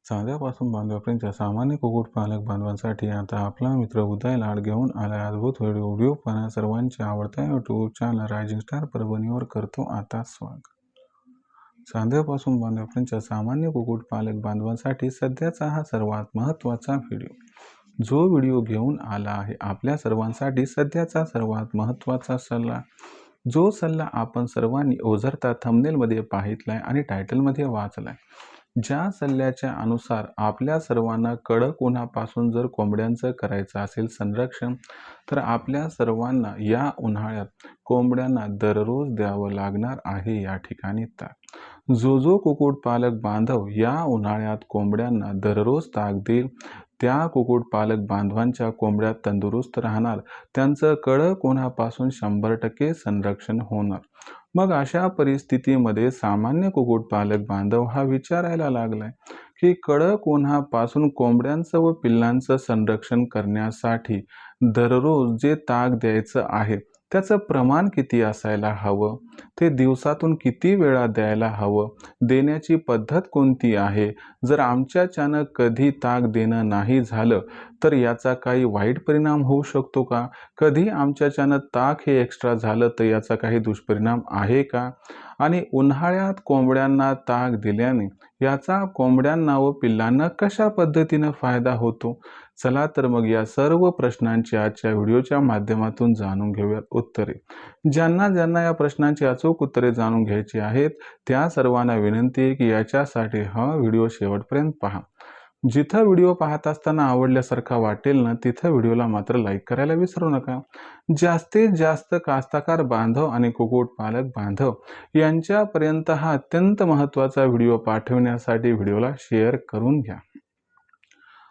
चांद्यापासून बांधवापर्यंतच्या सामान्य कुक्कुटपालक बांधवांसाठी आता आपला मित्र उदय लाड घेऊन आलाय अद्भुत व्हिडिओ पाहण्या सर्वांचे आवडता यूट्यूब चॅनल रायझिंग स्टार परभणीवर करतो आता स्वागत। चांद्यापासून बांधवापर्यंतच्या सामान्य कुक्कुटपालक बांधवांसाठी सध्याचा हा सर्वात महत्त्वाचा व्हिडिओ। जो व्हिडिओ घेऊन आला आहे आपल्या सर्वांसाठी सध्याचा सर्वात महत्त्वाचा सल्ला, जो सल्ला आपण सर्वांनी ओझरता थंबनेलमध्ये पाहितलाय आणि टायटलमध्ये वाचलाय। ज्या सल्ल्याच्या अनुसार आपल्या सर्वांना कडक उन्हापासून जर कोंबड्यांचं करायचं असेल संरक्षण, तर आपल्या सर्वांना या उन्हाळ्यात कोंबड्यांना दररोज द्यावं लागणार आहे या ठिकाणी ताक। जो कुक्कुटपालक बांधव या उन्हाळ्यात कोंबड्यांना दररोज ताक देईल त्या कुक्कुटपालक बांधवांच्या कोंबड्या तंदुरुस्त राहणार, त्यांचं कडक उन्हापासून 100% संरक्षण होणार। मग अशा परिस्थितीमध्ये सामान्य कुक्कुटपालक बांधव हा विचारायला लागलाय की कडक उन्हापासून कोंबड्यांचं व पिल्लांचं संरक्षण करण्यासाठी दररोज जे ताक द्यायचं आहे त्याचं प्रमाण किती असायला हवं, ते दिवसातून किती वेळा द्यायला हवं, देण्याची पद्धत कोणती आहे, जर आमच्याच्यानं कधी ताक देणं नाही झालं तर याचा काही वाईट परिणाम होऊ शकतो का, कधी आमच्याच्यानं ताक हे एक्स्ट्रा झालं तर याचा काही दुष्परिणाम आहे का, आणि उन्हाळ्यात कोंबड्यांना ताक दिल्याने याचा कोंबड्यांना व पिल्लांना कशा पद्धतीनं फायदा होतो। चला तर मग या सर्व प्रश्नांची आजच्या व्हिडिओच्या माध्यमातून जाणून घेऊयात उत्तरे। ज्यांना या प्रश्नांची अचूक उत्तरे जाणून घ्यायची आहेत त्या सर्वांना विनंती आहे की याच्यासाठी हा व्हिडिओ शेवटपर्यंत पहा। जिथं व्हिडिओ पाहत असताना आवडल्यासारखा वाटेल ना तिथं व्हिडिओला मात्र लाईक करायला विसरू नका। जास्तीत जास्त कास्तकार बांधव आणि कुक्कुटपालक बांधव यांच्यापर्यंत हा अत्यंत महत्त्वाचा व्हिडिओ पाठवण्यासाठी व्हिडिओला शेअर करून घ्या।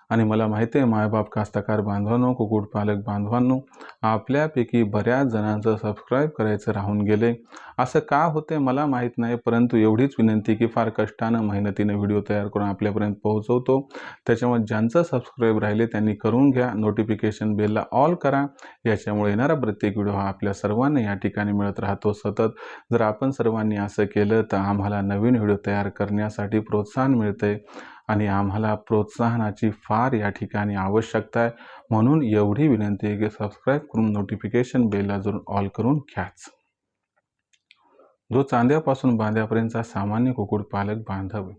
आणि मला माहिती आहे मायबाप कास्तकार बांधवांनो, कुक्कुटपालक बांधवांनो, आपल्यापैकी बऱ्याच जणांचं सबस्क्राईब करायचं राहून गेले। असं का होते मला माहीत नाही, परंतु एवढीच विनंती की फार कष्टानं मेहनतीने व्हिडिओ तयार करून आपल्यापर्यंत पोहोचवतो। त्याच्यामुळे ज्यांचं सबस्क्राईब राहिले त्यांनी करून घ्या, नोटिफिकेशन बेलला ऑल करा, याच्यामुळे येणारा प्रत्येक व्हिडिओ हा आपल्या सर्वांना या ठिकाणी मिळत राहतो सतत। जर आपण सर्वांनी असं केलं तर आम्हाला नवीन व्हिडिओ तयार करण्यासाठी प्रोत्साहन मिळते आणि आम्हाला प्रोत्साहनाची फार या ठिकाणी आवश्यकता आहे। म्हणून एवढी विनंती आहे की सबस्क्राईब करून नोटिफिकेशन बेलला जरूर ऑल करून घ्याच। जो चांद्यापासून बांध्यापर्यंतचा सामान्य कुक्कुटपालक बांधव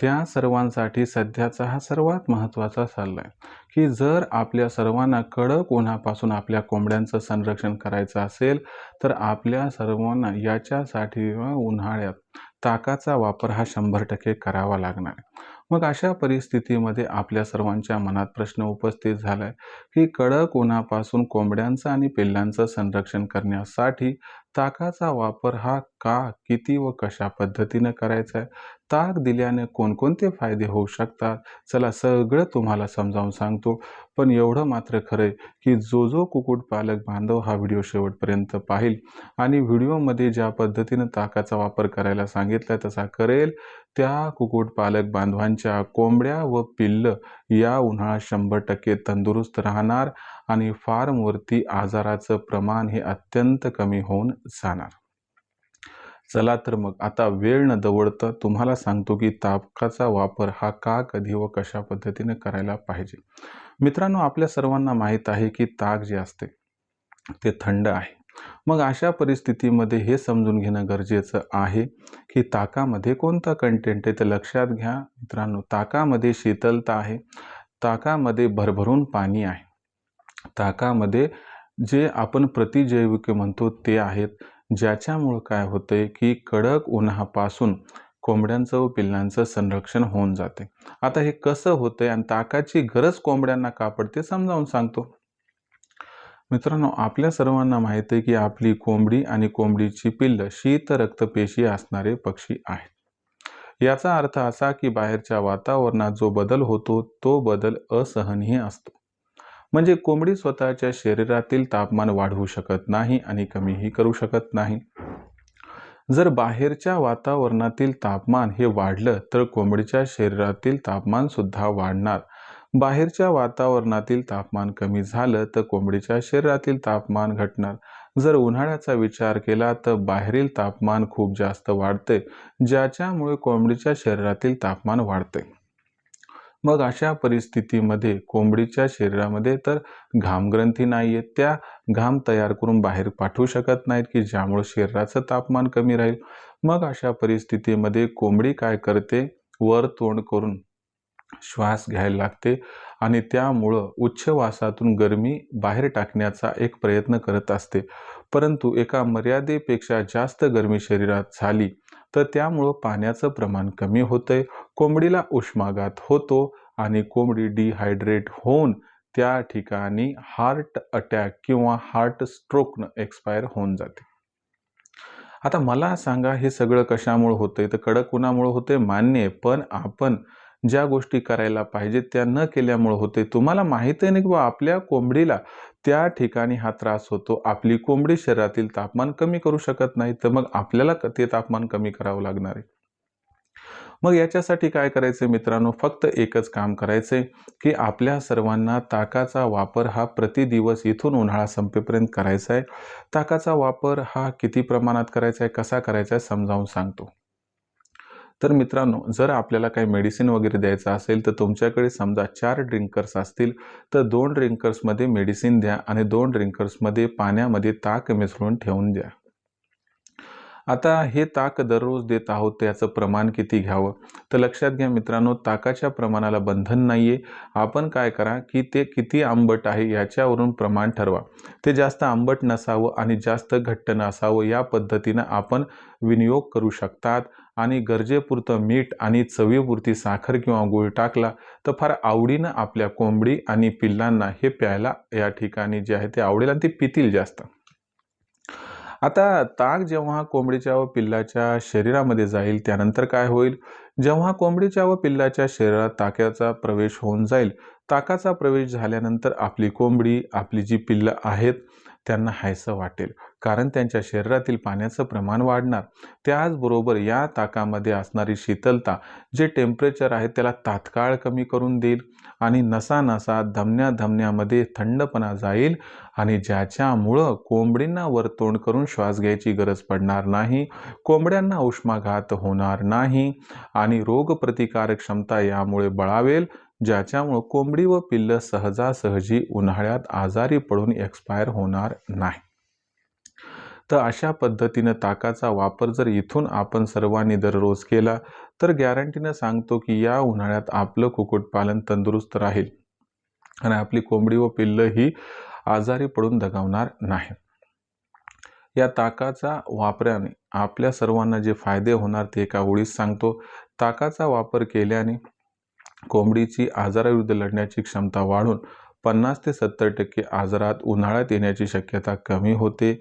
त्या सर्वांसाठी सध्याचा हा सर्वात महत्त्वाचा सल्ला आहे की जर आपल्या सर्वांना कडक उन्हापासून आपल्या कोंबड्यांचं संरक्षण करायचं असेल तर आपल्या सर्वांना याच्यासाठी उन्हाळ्यात ताकाचा वापर हा 100% करावा लागणार आहे। मग अशा परिस्थितीमध्ये आपल्या सर्वांच्या मनात प्रश्न उपस्थित झालाय की कडक उन्हापासून कोंबड्यांचं आणि पिल्लांचं संरक्षण करण्यासाठी ताकाचा वापर हा का, किती व कशा पद्धतीने करायचा आहे, ताक दिल्याने कोणकोणते फायदे होऊ शकतात, चला सगळं तुम्हाला समजावून सांगतो। पण एवढं मात्र खरंय की जो कुक्कुटपालक बांधव हा व्हिडिओ शेवटपर्यंत पाहिल आणि व्हिडिओमध्ये ज्या पद्धतीने ताकाचा वापर करायला सांगितला तसा करेल त्या कुक्कुटपालक बांधवांच्या कोंबड्या व पिल्ल या उन्हाळ्यात 100% तंदुरुस्त राहणार आणि फार्मवरती आजाराचं प्रमाण हे अत्यंत कमी होऊन जाणार। चला तर मग आता वेळ न दवडता तुम्हाला सांगतो की ताकाचा वापर हा का, कधी व कशा पद्धतीने करायला पाहिजे। मित्रांनो, आपल्या सर्वांना माहीत आहे की ताक जे असते ते थंड आहे। मग अशा परिस्थितीमध्ये हे समजून घेणं गरजेचं आहे की ताकामध्ये कोणता कंटेंट आहे ते लक्षात घ्या। मित्रांनो, ताकामध्ये शीतलता आहे, ताकामध्ये भरभरून पाणी आहे, ताकामध्ये जे आपण प्रतिजैविके म्हणतो ते आहेत, ज्याच्यामुळे काय होतंय की कडक उन्हापासून कोंबड्यांचं व पिल्लांचं संरक्षण होऊन जाते। आता हे कसं होतंय आणि ताकाची गरज कोंबड्यांना का पडते समजावून सांगतो। मित्रांनो, आपल्या सर्वांना माहिती आहे की आपली कोंबडी आणि कोंबडीची पिल्ल शीत रक्तपेशी असणारे पक्षी आहेत। याचा अर्थ असा की बाहेरच्या वातावरणात जो बदल होतो तो बदल असहनीय असतो। म्हणजे कोंबडी स्वतःच्या शरीरातील तापमान वाढवू शकत नाही आणि कमीही करू शकत नाही। जर बाहेरच्या वातावरणातील तापमान हे वाढलं तर कोंबडीच्या शरीरातील तापमान सुद्धा वाढणार। बाहेरच्या वातावरणातील तापमान कमी झालं तर कोंबडीच्या शरीरातील तापमान घटणार। जर उन्हाळ्याचा विचार केला तर बाहेरील तापमान खूप जास्त वाढते, ज्याच्यामुळे कोंबडीच्या शरीरातील तापमान वाढते। मग अशा परिस्थितीमध्ये कोंबडीच्या शरीरामध्ये तर घामग्रंथी नाही आहेत, त्या घाम तयार करून बाहेर पाठवू शकत नाहीत, की ज्यामुळे शरीराचं तापमान कमी राहील. मग अशा परिस्थितीमध्ये कोंबडी काय करते, वर तोंड करून श्वास घ्यायला लागते आणि त्यामुळं उच्छवासातून गरमी बाहेर टाकण्याचा एक प्रयत्न करत असते. परंतु एका मर्यादेपेक्षा जास्त गरमी शरीरात झाली तर त्यामुळं पाण्याचं प्रमाण कमी होतंय, कोंबडीला उष्माघात होतो आणि कोंबडी डिहायड्रेट होऊन त्या ठिकाणी हार्ट अटॅक किंवा हार्ट स्ट्रोकनं एक्सपायर होऊन जाते. आता मला सांगा हे सगळं कशामुळे होतंय? तर कडक उन्हामुळे होतंय मान्य आहे. पण आपण ज्या गोष्टी करायला पाहिजेत त्या न केल्यामुळे होते. तुम्हाला माहीत आहे ना की आपल्या कोंबडीला त्या ठिकाणी हा त्रास होतो. आपली कोंबडी शरीरातील तापमान कमी करू शकत नाही. तर मग आपल्याला ते तापमान कमी करावं लागणार आहे. मग याच्यासाठी काय करायचं मित्रांनो, फक्त एकच काम करायचंय की आपल्या सर्वांना ताकाचा वापर हा प्रतिदिवस इथून उन्हाळा संपेपर्यंत करायचा आहे. ताकाचा वापर हा किती प्रमाणात करायचा आहे, कसा करायचा आहे समजावून सांगतो. तर मित्रांनो, जर आपल्याला काही मेडिसिन वगैरे द्यायचं असेल तर तुमच्याकडे समजा 4 ड्रिंकर्स असतील तर 2 ड्रिंकर्समध्ये मेडिसिन द्या आणि 2 ड्रिंकर्समध्ये पाण्यामध्ये ताक मिसळून ठेवून द्या. आता हे ताक दररोज देत आहोत, त्याचं प्रमाण किती घ्यावं? तर लक्षात घ्या मित्रांनो, ताकाच्या प्रमाणाला बंधन नाहीये. आपण काय करा की ते किती आंबट आहे याच्यावरून प्रमाण ठरवा. ते जास्त आंबट नसावं आणि जास्त घट्ट नसावं या पद्धतीनं आपण विनियोग करू शकतात आणि गरजेपुरतं मीठ आणि चवीपुरती साखर किंवा गूळ टाकला तर फार आवडीनं आपल्या कोंबडी आणि पिल्लांना हे प्यायला या ठिकाणी जे आहे ते आवडेल आणि ते पितील जास्त. आता ताक जेव्हा कोंबडीच्या व पिल्लाच्या शरीरामध्ये जाईल त्यानंतर काय होईल? जेव्हा कोंबडीच्या व पिल्लाच्या शरीरात ताकाचा प्रवेश होऊन जाईल, ताकाचा प्रवेश झाल्यानंतर आपली कोंबडी, आपली जी पिल्लं आहेत त्यांना हायसं वाटेल, कारण त्यांच्या शरीरातील पाण्याचं प्रमाण वाढणार. त्याचबरोबर या ताकामध्ये असणारी शीतलता जे टेम्परेचर आहे त्याला तात्काळ कमी करून देईल आणि नसा धमन्यामध्ये थंडपणा जाईल आणि ज्याच्यामुळं कोंबडींना वरतोंड करून श्वास घ्यायची गरज पडणार नाही, कोंबड्यांना उष्माघात होणार नाही आणि रोगप्रतिकारक क्षमता यामुळे बळावेल, ज्याच्यामुळं कोंबडी व पिल्लं सहजासहजी उन्हाळ्यात आजारी पडून एक्सपायर होणार नाही. तर अशा पद्धतीनं ताकाचा वापर जर इथून आपण सर्वांनी दररोज केला तर गॅरंटीनं सांगतो की या उन्हाळ्यात आपलं कुक्कुटपालन तंदुरुस्त राहील आणि आपली कोंबडी व पिल्लं ही आजारी पडून दगावणार नाही. या ताकाचा वापराने आपल्या सर्वांना जे फायदे होणार ते एका ओळीत सांगतो. ताकाचा वापर केल्याने कोंबडीची आजाराविरुद्ध लढण्याची क्षमता वाढून 50 ते 70% आजारात उन्हाळ्यात येण्याची शक्यता कमी होते.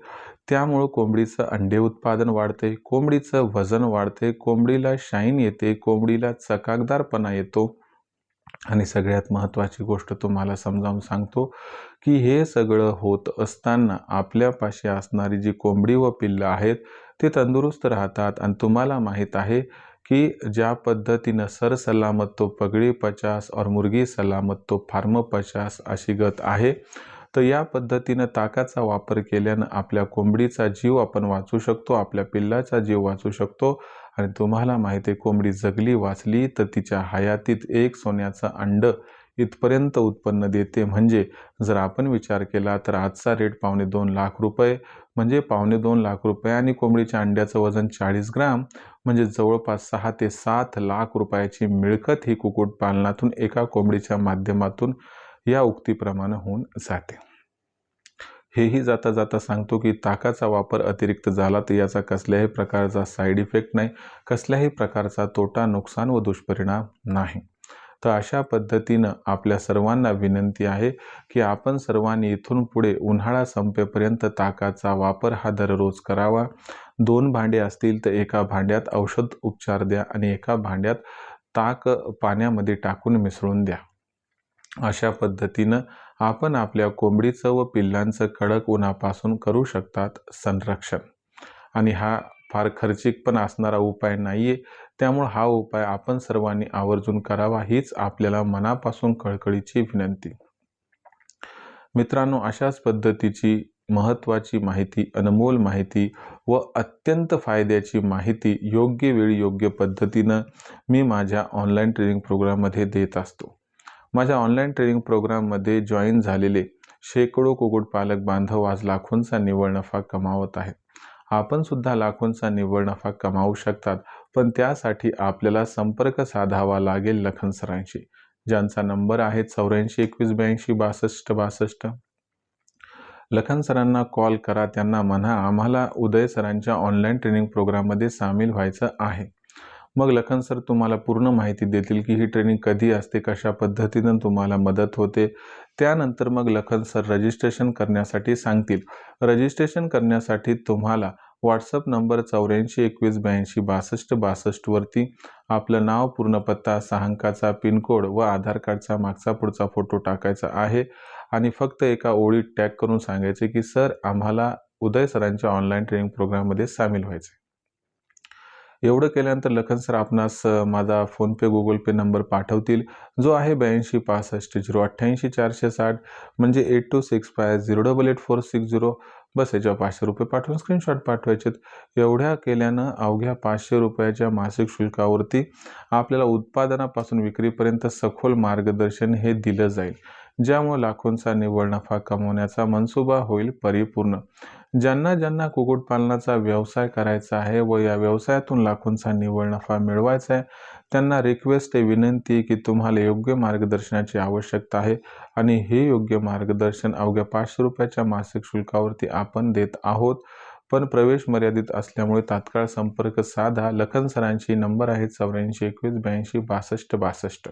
त्यामुळं कोंबडीचं अंडे उत्पादन वाढते, कोंबडीचं वजन वाढते, कोंबडीला शाईन येते, कोंबडीला चकाकदारपणा येतो आणि सगळ्यात महत्त्वाची गोष्ट तुम्हाला समजावून सांगतो की हे सगळं होत असताना आपल्यापाशी असणारी जी कोंबडी व पिल्लं आहेत ते तंदुरुस्त राहतात आणि तुम्हाला माहीत आहे कि ज्या पद्धतीनं सर सलामत तो पगड़ी 50 और मुर्गी सलामत तो फार्म 50 अशी गत आहे. तर या पद्धतीनं ताकाचा वापर केल्यानं आपल्या कोंबडीचा जीव आपण वाचू शकतो, आपल्या पिल्लाचा जीव वाचू शकतो आणि तुम्हाला माहिती आहे कोंबडी जगली वाचली तर तिच्या हयातीत एक सोन्याचं अंड इथपर्यंत उत्पन्न देते. म्हणजे जर आपण विचार केला तर आजचा रेट 2.25 लाख रुपये, म्हणजे 2.25 लाख रुपये आणि कोंबडीच्या अंड्याचं वजन 40 ग्राम म्हणजे जवळपास 6 ते 7 लाख रुपयाची मिळकत ही कुक्कुटपालनातून एका कोंबडीच्या माध्यमातून या उक्तीप्रमाणे होऊन जाते. हेही जाता जाता सांगतो की ताकाचा वापर अतिरिक्त झाला तर याचा कसल्याही प्रकारचा साईड इफेक्ट नाही, कसल्याही प्रकारचा तोटा, नुकसान व दुष्परिणाम नाही. तर अशा पद्धतीनं आपल्या सर्वांना विनंती आहे की आपण सर्वांनी इथून पुढे उन्हाळा संपेपर्यंत ताकाचा वापर हा दररोज करावा. 2 भांडे असतील तर एका भांड्यात औषध उपचार द्या आणि एका भांड्यात ताक पाण्यामध्ये टाकून मिसळून द्या. अशा पद्धतीनं आपण आपल्या कोंबडीचं व पिल्लांचं कडक उन्हापासून करू शकतात संरक्षण आणि हा फार खर्चिक पण असणारा उपाय नाहीये. त्यामुळे हा उपाय आपण सर्वांनी आवर्जून करावा हीच आपल्याला मनापासून कळकळीची विनंती. मित्रांनो, अशाच पद्धतीची महत्त्वाची माहिती, अनमोल माहिती व अत्यंत फायद्याची माहिती योग्य वेळी योग्य पद्धतीनं मी माझ्या ऑनलाईन ट्रेनिंग प्रोग्राममध्ये देत असतो. माझ्या ऑनलाईन ट्रेनिंग प्रोग्राममध्ये जॉईन झालेले शेकडो कुक्कुटपालक बांधव आज लाखोंचा निव्वळ नफा कमावत आहेत. आपण सुद्धा लाखोंचा निव्वळ नफा कमावू शकतात, पण त्यासाठी आपल्याला संपर्क साधावा लागेल लखन सरांशी, ज्यांचा नंबर आहे 84 21 82 62 62. लखन सरांना कॉल करा, त्यांना म्हणा आम्हाला उदय सरांच्या ऑनलाईन ट्रेनिंग प्रोग्राममध्ये सामील व्हायचं आहे. मग लखन सर तुम्हाला पूर्ण माहिती देतील की ही ट्रेनिंग कधी असते, कशा पद्धतीनं तुम्हाला मदत होते. त्यानंतर मग लखन सर रजिस्ट्रेशन करण्यासाठी सांगतील. रजिस्ट्रेशन करण्यासाठी तुम्हाला व्हॉट्सअप नंबर 84 21 82 62 62 वरती आपलं नाव, पूर्ण पत्ता, 6 अंकाचा पिनकोड व आधार कार्डचा मागचा पुढचा फोटो टाकायचा आहे आणि फक्त एका ओळीत टॅग करून सांगायचे की सर आम्हाला उदय सरांच्या ऑनलाईन ट्रेनिंग प्रोग्राममध्ये सामील व्हायचे. एवढं केल्यानंतर लखन सर आपणास माझा फोनपे गुगल पे नंबर पाठवतील, जो आहे 82 65 088 460, म्हणजे 8265088460. बस याच्यावर 500 रुपये पाठवून स्क्रीनशॉट पाठवायचेत. एवढ्या केल्यानं अवघ्या 500 रुपयाच्या मासिक शुल्कावरती आपल्याला उत्पादनापासून विक्रीपर्यंत सखोल मार्गदर्शन हे दिलं जाईल, ज्यामुळे लाखोंचा निव्वळ नफा कमवण्याचा मनसुबा होईल परिपूर्ण. ज्यांना कुक्कुटपालनाचा व्यवसाय करायचा आहे व या व्यवसायातून लाखोंचा निव्वळ नफा मिळवायचा आहे, त्यांना रिक्वेस्ट आहे, विनंती आहे की तुम्हाला योग्य मार्गदर्शनाची आवश्यकता आहे आणि हे योग्य मार्गदर्शन अवघ्या 500 रुपयाच्या मासिक शुल्कावरती आपण देत आहोत. पण प्रवेश मर्यादित असल्यामुळे तात्काळ संपर्क साधा. लखन सरांची नंबर आहे 84 21 82 62 62.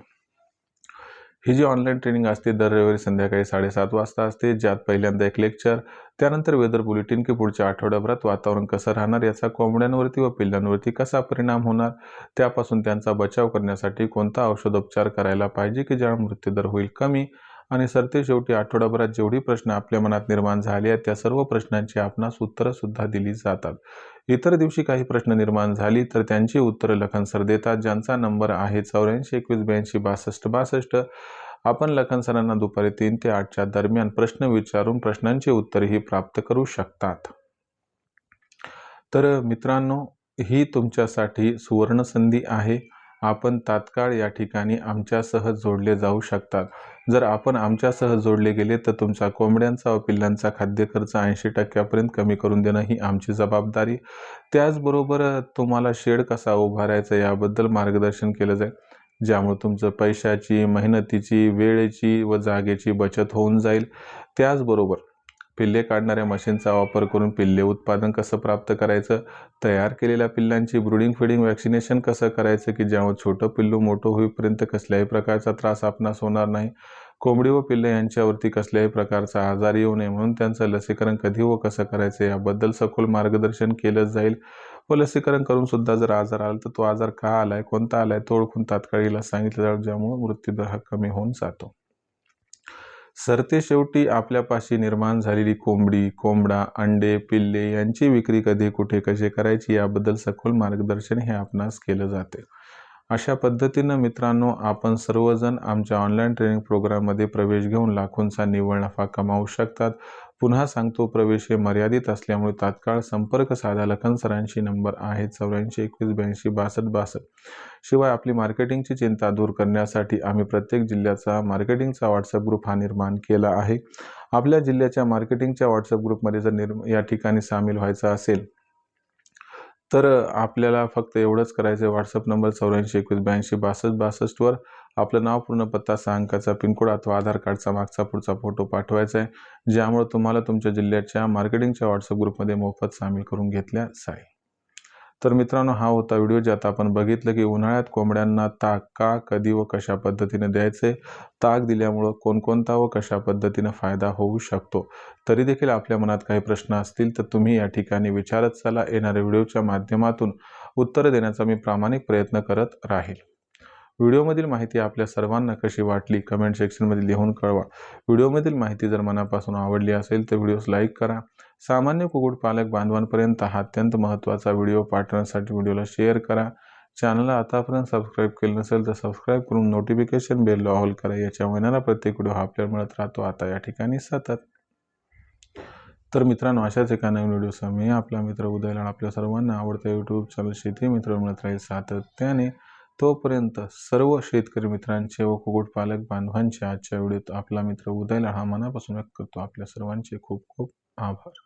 ही जी ऑनलाईन ट्रेनिंग असते दर रविवारी संध्याकाळी 7:30 वाजता असते, ज्यात पहिल्यांदा एक लेक्चर, त्यानंतर वेदर बुलेटिन की पुढच्या आठवड्याभरात वातावरण कसं राहणार, याचा कोंबड्यांवरती व पिल्लांवरती कसा परिणाम होणार, त्यापासून त्यांचा बचाव करण्यासाठी कोणता औषधोपचार करायला पाहिजे की ज्यामुळे मृत्यूदर होईल कमी, आणि सरतेशेवटी आठवड्याभरात जेवढी प्रश्न आपल्या मनात निर्माण झाले आहेत त्या सर्व प्रश्नांची आपणास उत्तरं सुद्धा दिली जातात. इतर दिवशी काही प्रश्न निर्माण झाली तर त्यांची उत्तरं लखन सर देतात, ज्यांचा नंबर आहे 84 21 82 62 62. आपण लखन सरांना दुपारी 3 ते 8च्या दरम्यान प्रश्न विचारून प्रश्नांची उत्तरेही प्राप्त करू शकतात. तर मित्रांनो, ही तुमच्यासाठी सुवर्ण संधी आहे. आपण तात्काळ या ठिकाणी आमच्यासह जोडले जाऊ शकतात. जर आपण आमच्यासह जोडले गेले तर तुमच्या कोंबड्यांचा व पिल्लांचा खाद्य खर्च 80% कमी करून देणं ही आमची जबाबदारी. त्याचबरोबर तुम्हाला शेड कसा उभारायचा याबद्दल मार्गदर्शन केलं जाईल, ज्यामुळे तुमचं पैशाची, मेहनतीची, वेळेची व जागेची बचत होऊन जाईल. त्याचबरोबर पिल्ले काढणाऱ्या मशीनचा वापर करून पिल्ले उत्पादन कसं प्राप्त करायचं, तयार केलेल्या पिल्लांची ब्रुडिंग फीडिंग वॅक्सिनेशन कसं करायचं की ज्यामुळे छोटं पिल्लू मोठं होईपर्यंत कसल्याही प्रकारचा त्रास आपणास होणार नाही, कोंबडी व पिल्ले यांच्यावरती कसल्याही प्रकारचा आजार येऊ नये म्हणून त्यांचं लसीकरण कधी व कसं करायचं याबद्दल सखोल मार्गदर्शन केलं जाईल. व लसीकरण करून सुद्धा जर आजार आला तर तो आजार का आलाय, कोणता आलाय तो ओळखून तात्काळ इलाज सांगितलं जाईल, ज्यामुळे मृत्यूदर हा कमी होऊन जातो. सरतेशेवटी आपल्यापाशी निर्माण झालेली कोंबडी, कोंबडा, अंडे, पिल्ले यांची विक्री कधी, कुठे, कशी करायची याबद्दल सखोल मार्गदर्शन हे आपणास केलं जाते. अशा पद्धतीनं मित्रांनो, आपण सर्वजण आमच्या ऑनलाईन ट्रेनिंग प्रोग्राममध्ये प्रवेश घेऊन लाखोंचा निव्वळ नफा कमावू शकतात. पुन्हा सांगतो, प्रवेश हे मर्यादित असल्यामुळे तात्काळ संपर्क साधा. लखन सरांची नंबर आहे 84 21 82 62 62. शिवाय आपली मार्केटिंगची चिंता दूर करण्यासाठी आम्ही प्रत्येक जिल्ह्याचा मार्केटिंगचा व्हॉट्सअप ग्रुप हा निर्माण केला आहे. आपल्या जिल्ह्याच्या मार्केटिंगच्या व्हॉट्सअप ग्रुपमध्ये जर या ठिकाणी सामील व्हायचं असेल तर आपल्याला फक्त एवढंच करायचं आहे, व्हॉट्सअप नंबर 84 21 82 62 62 वर आपलं नाव, पूर्ण पत्ता, 6 अंकाचा पिनकोड अथवा आधार कार्डचा मागचा पुढचा फोटो पाठवायचा आहे, ज्यामुळे तुम्हाला तुमच्या जिल्ह्याच्या मार्केटिंगच्या व्हॉट्सअप ग्रुपमध्ये मोफत सामील करून घेतल्या जाईल. तर मित्रांनो, हा होता व्हिडिओ ज्यात आपण बघितलं की उन्हाळ्यात कोंबड्यांना ताक का, कधी व कशा पद्धतीने द्यायचे, ताक दिल्यामुळं कोणकोणता व कशा पद्धतीने फायदा होऊ शकतो. तरी देखील आपल्या मनात काही प्रश्न असतील तर तुम्ही या ठिकाणी विचारत चला. येणाऱ्या व्हिडिओच्या माध्यमातून उत्तरं देण्याचा मी प्रामाणिक प्रयत्न करत राहील. व्हिडिओमधील माहिती आपल्या सर्वांना कशी वाटली कमेंट सेक्शनमध्ये लिहून कळवा. व्हिडिओमधील माहिती जर मनापासून आवडली असेल तर व्हिडिओस लाईक करा. सामान्य कुक्कुटपालक बांधवांपर्यंत हा अत्यंत महत्त्वाचा व्हिडिओ पाठवण्यासाठी व्हिडिओला शेअर करा. चॅनलला आतापर्यंत सबस्क्राईब केलं नसेल तर सबस्क्राईब करून नोटिफिकेशन बेलला ऑल करा. याच्यामुळे येणारा प्रत्येक व्हिडिओ आपल्याला मिळत राहतो आता या ठिकाणी सतत. तर मित्रांनो, अशाच एका नवीन व्हिडिओसह मी आपला मित्र उदय लाड आपल्या सर्वांना आवडत्या यूट्यूब चॅनल शेती मित्र मिळत राहील सातत्याने. तोपर्यंत सर्व शेतकरी मित्रांचे व कुक्कुटपालक बांधवांचे आजच्या व्हिडिओत आपला मित्र उदय लाड हा मनापासून व्यक्त करतो. आपल्या सर्वांचे खूप खूप आभार.